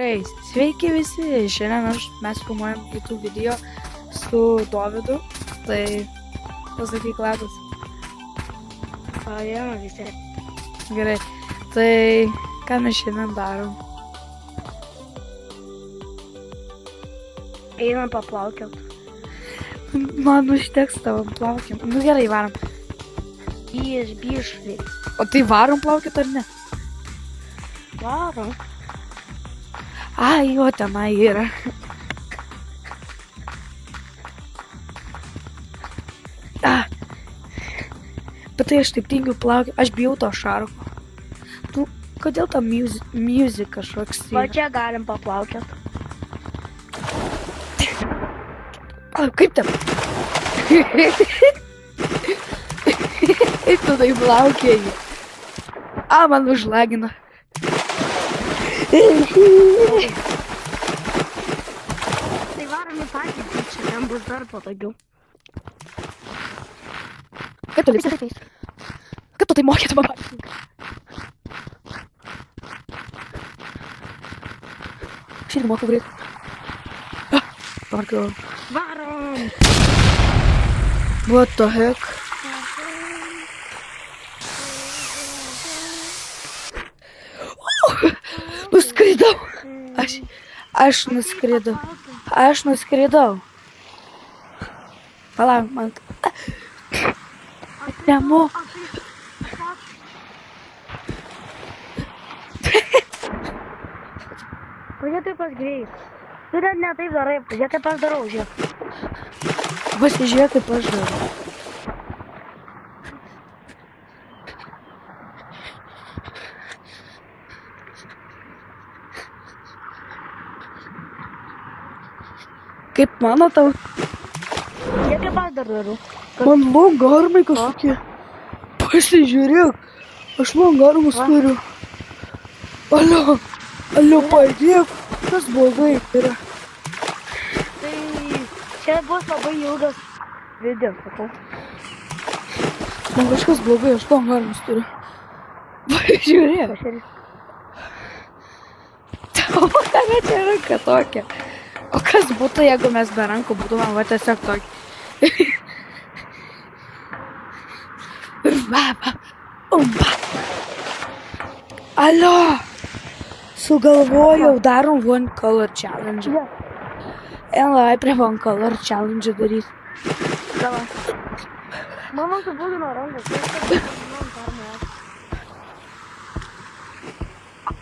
Hey, sveiki visi, šiandien mes filmuojam kitų video su Dovydu, tai pasakyk labas. Jo, visi. Gerai, tai ką mes šiandien darom? Einam paplaukiot. Man užteks tavo plaukiam. Nu gerai, varom. Bišvi. O tai varom plaukiot ar ne? Varom. Ai, jo tenai yra. Bet tai aš taip tingiu plaukiu, aš bijau to šarko. Tu, kodėl ta music kažkoks Va yra? čia galim paplaukiot. Kaip ten? Kaip tu tai plaukėjai? Man užlagino. Tai varom į patį, čia ten bus dar patogiau. Kaip tu lipsi? Kaip tu tai mokėtum man? Aš irgi moku greit. Parkiau. Varom! What the heck? Nuskridau. Aš nuskridau. Aš nuskridau. Palauk, man. Nemo. Pažiūrėk taip pas greit. Tu net ne taip darai, pažiūrėk kaip aš darau, žiūrėk. Pasižiūrėk, kaip aš darau. Kaip mano tau? Žiūrėk kaip aš dar darau. Man longarmai kažkokie. Pasižiūrėk. Aš longarmus turiu. Alio, padėk. Kas blogai yra? Tai čia bus labai ilgas video, sakau. Man kažkas blogai, aš longarmus turiu. Pasižiūrėk. Tavo tame čia ranka tokia. O kas būtų, jeigu mes be rankų būtumėm va tiesiog tokį? Alio! Sugalvojau, darom one color challenge. Labai prie one color challenge daryti. Davai. Mama subūdino rankas.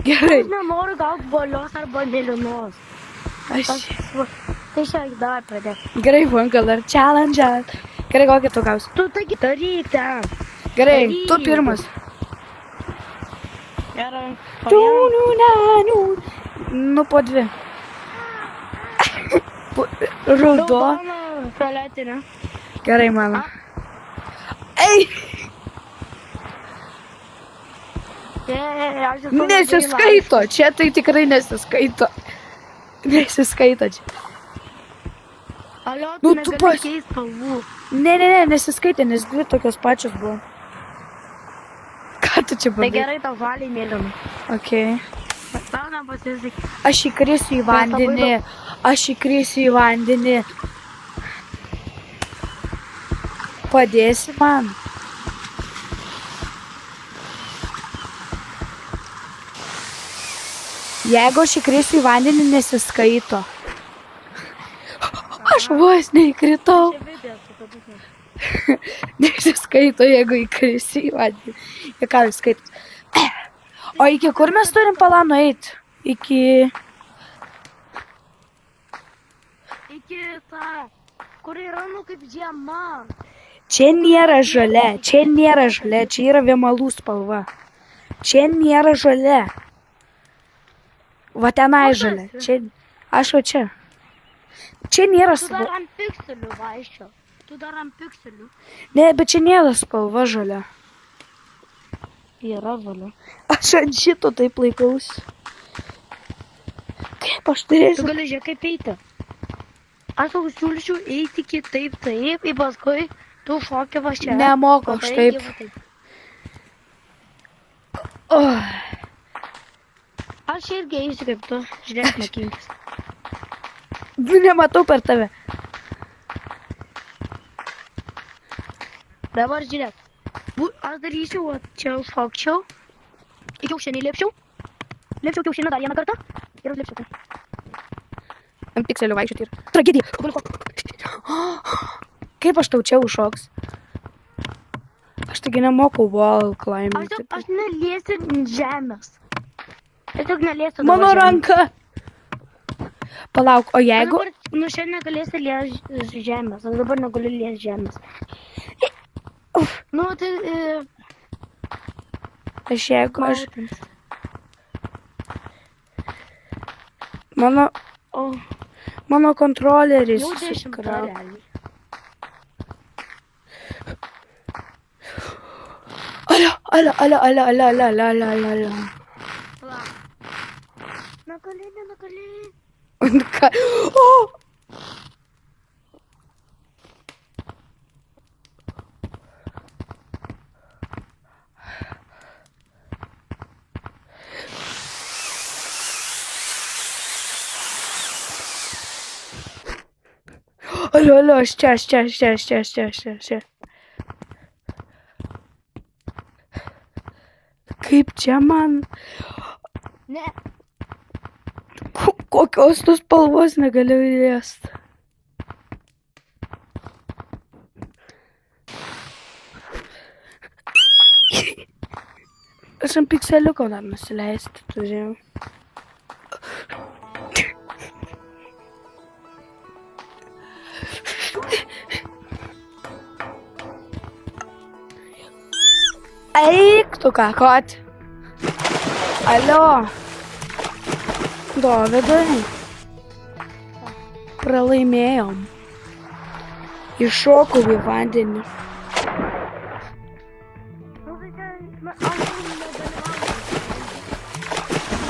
Gerai. Aš nenoriu gauti bolios arba mėlynos. Tai šiek davai pradėk. Gerai, one color challenge. Gerai, kokią tu gausi? Tu taigi daryk ten. Gerai, Daryk. tu pirmas. Gerai. Nu, po dvi. Raudo. Fioletinė. Gerai, mano. Ei! Nesiskaito, čia tai tikrai nesiskaito. Nesiskaito čia. Alio, Nu, tu tu negali keist spalvų. Ne, nesiskaitė, nes dvi tokios pačios buvo. Ką tu čia Tai bandai? gerai, tau žaliai mėlyna. Okay. Tau nepasisek. Aš įkrisiu į vandenį. Aš įkrisiu į vandenį. Padėsi man. Jeigu aš įkrisiu į vandenį, nesiskaito. Aš vos neįkritau. Čia video, tu tada. Nesiskaito, jeigu įkrisiu į vandenį. Jie ką jūs skaitot? O iki kur mes turim palano eiti? Iki tą, kur yra, nu, kaip žiema. Čia nėra žalia, čia yra vėmalų spalva. Čia nėra žalia. Va tenai žalia. Čia, aš va čia. Čia nėra Tu dar spalva. ant pikselių vaikščio. Ne, bet čia nėra spalva žalia. Yra žalia. Aš ant šito taip laikausi. Kaip aš Tu turėsiu? gali žiūrėk kaip eiti. Aš tau siūlyčiau eiti kitaip, taip, ir paskui tu šoki va čia. Nemoku aš Tada eini taip. va taip. Oh. Aš čia irgi eisiu kaip tu. Žiūrėk, mokinkis. Nematau per tave. Dabar žiūrėk. Aš darysiu, va, čia užšokčiau. Į kiaušinį liepčiau. Liepčiau kiaušinį dar vieną kartą. Ir užlipsiu. Ant pikselių vaikščioti ir... Tragedija. Kaip aš tau čia užšoks? Aš taigi nemokau wall climbing. Aš neliesiu žemės. Tiesiog neliesiu Mano ranka. Palauk, o jeigu... Nu šiandien negalėsi liesti žemės. Aš dabar negaliu liesti žemės. Nu, tai... Aš jeigu aš... Mano kontroleris Jau 10 susikravo. realiai. Alio. Negali. Ką? O! Alio, aš čia. Kaip čia man? Ne. Kokios tos spalvos negaliu liest. Aš ant pikseliuko dar nusileisti turėjau. Eik tu ką, kot. Alio. Dovydai. Pralaimėjom. Iššokau į vandenį.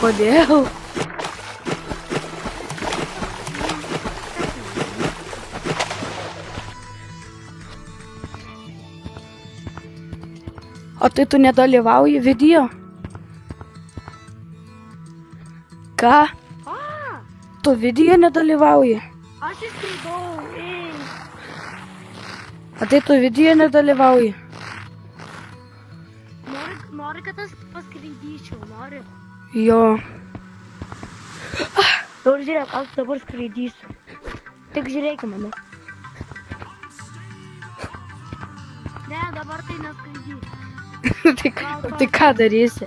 Kodėl? O tai tu nedalyvauji video? Ką? Tu video nedalyvauji? Aš išskridau, ei. O tai tu video nedalyvauji? Nori, kad aš paskraidyčiau, nori. Jo. Dabar žiūrėk, aš dabar skraidysiu. Tik žiūrėk į mane. Ne, dabar tai neskraidysiu. Tai ką darysi?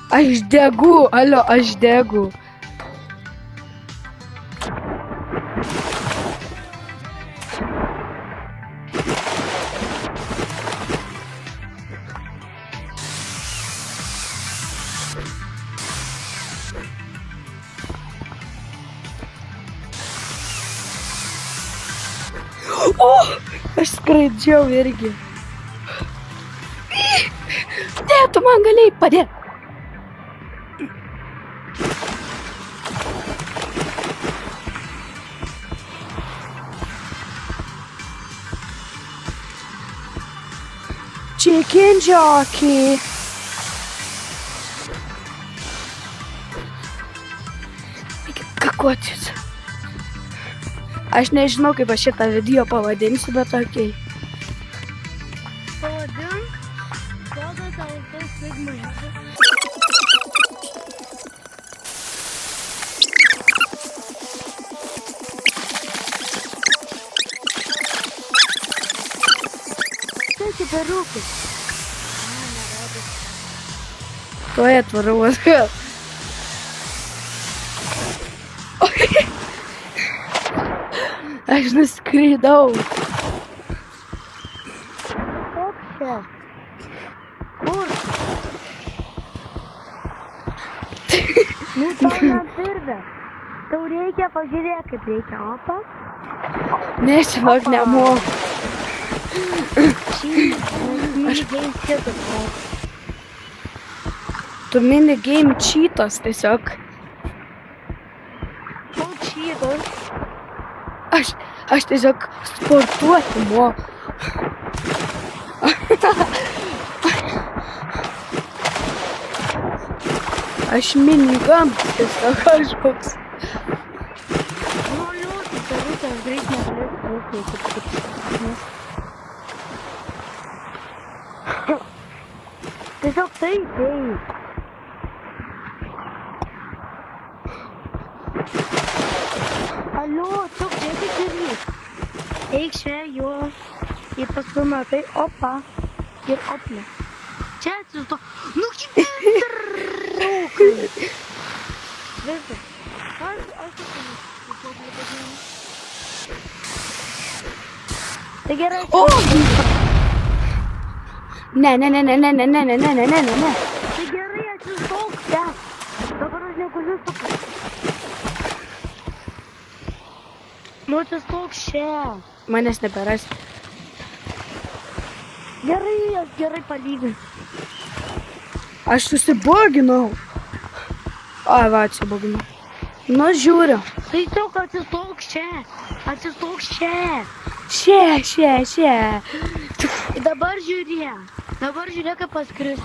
Aš degu, alio, aš degu. O, aš skraidžiau irgi. Ne, tu man galėjai padėti. Chicken jockey. Kakotis. Aš nežinau, kaip aš šitą video pavadinsiu, bet okei. Pavadink, kodą tau tas Sigma. Tai kiberukai. Tuoj atvarau atgal. Aš nuskridau. Koks čia? Kur? Nu, tau nedirvė. Tau reikia pažiūrėti, kaip reikia. Opa. Nežinok, nemoku. Minigame cheatas. Tu minigame cheatas tiesiog. Kol cheatas. Aš tiesiog sportuoti moku. Aš minigun tiesiog kažkoks. Nu, liūtis, daryti, aš greit negalėsiu būti. Tiesiog taip. Alio, tiesiog žiūrėk ir eik čia, jo. Ir paskui matai, opa. Ir opne. Čia atsisto. Nu, kaip rūkai. Viskas. Aš tai gerai. O! Ne. Tai gerai, atsistok čia. Dabar aš negaliu sukti. Nu, atsistok čia. Manęs neberas. Gerai, aš gerai palyginu. Aš susiboginau. O, va, atsiboginau. Nu, žiūriu. Tai tiesiog atsistok čia. Atsistok čia. Še. Dabar žiūrėk. Dabar žiūrėk, kaip paskris.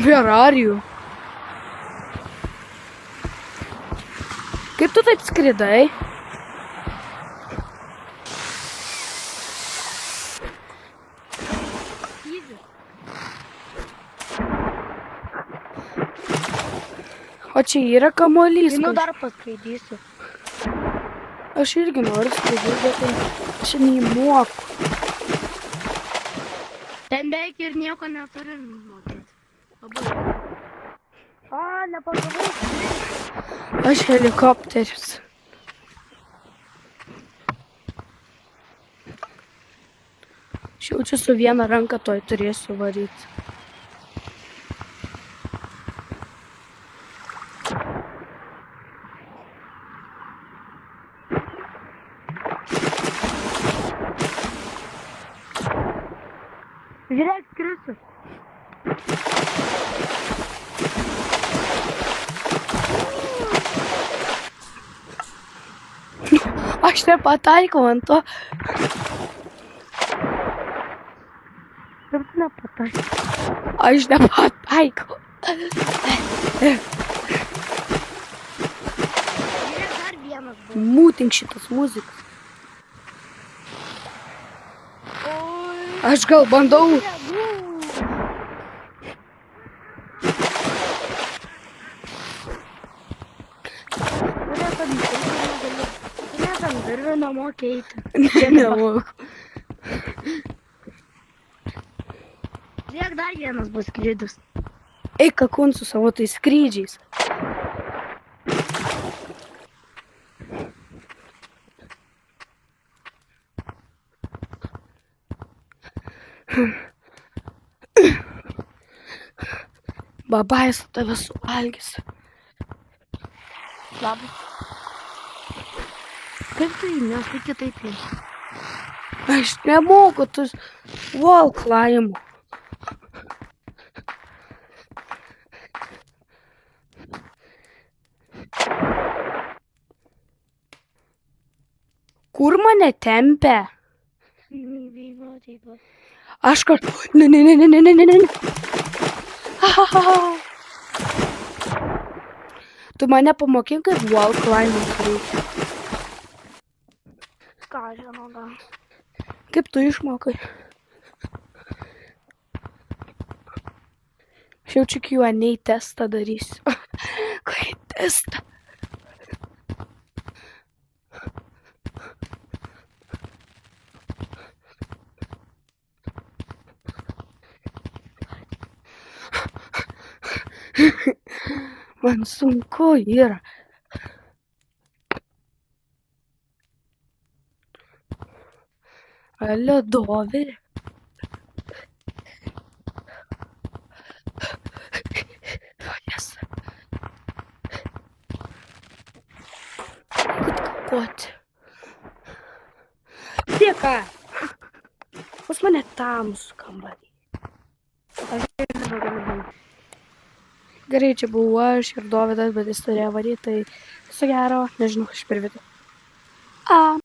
Where are you? Kaip tu taip skridai? O čia yra kamuolys. Nu, dar paskraidysiu. Aš irgi noriu skraidyti, bet tai aš neįmoku. Ten beveik ir nieko neturi mokėti. A, nepagavau. Aš helikopteris. Aš jaučiu su viena ranka toj turėsiu varyti. Žiūrėk, skrisiu. Aš nepataikau ant to. Kaip tu nepataikai? Aš nepataikau. Žiūrėk, dar vienas buvo. Mūtink šitas muzikas. Aš gal bandau. Virvė nemokė eiti. Nemoku. Žiūrėk, dar vienas bus skrydus. Eik kakun su savo tais skrydžiais. Babais tave suvalgys. Labas. Kaip tu įmės, tai kitaip jį. Aš nemoku tus wall climb. Kur mane tempia? Aš Ne. Tu mane pamokink, kaip wall climbing reikia. Ką žinau, gal. Kaip tu išmokai? Aš jaučiu Q&A testą darysiu. Kokį testą? Man sunku yra. Alio, Dovi. Jas. Kapoti. Dėka. Pas mane tamsų kambarį. Aš ir nebegaliu būti. Gerai, čia buvau aš ir Dovydas, bet jis turėjo varyti, tai viso gero, nežinau, aš per vidų.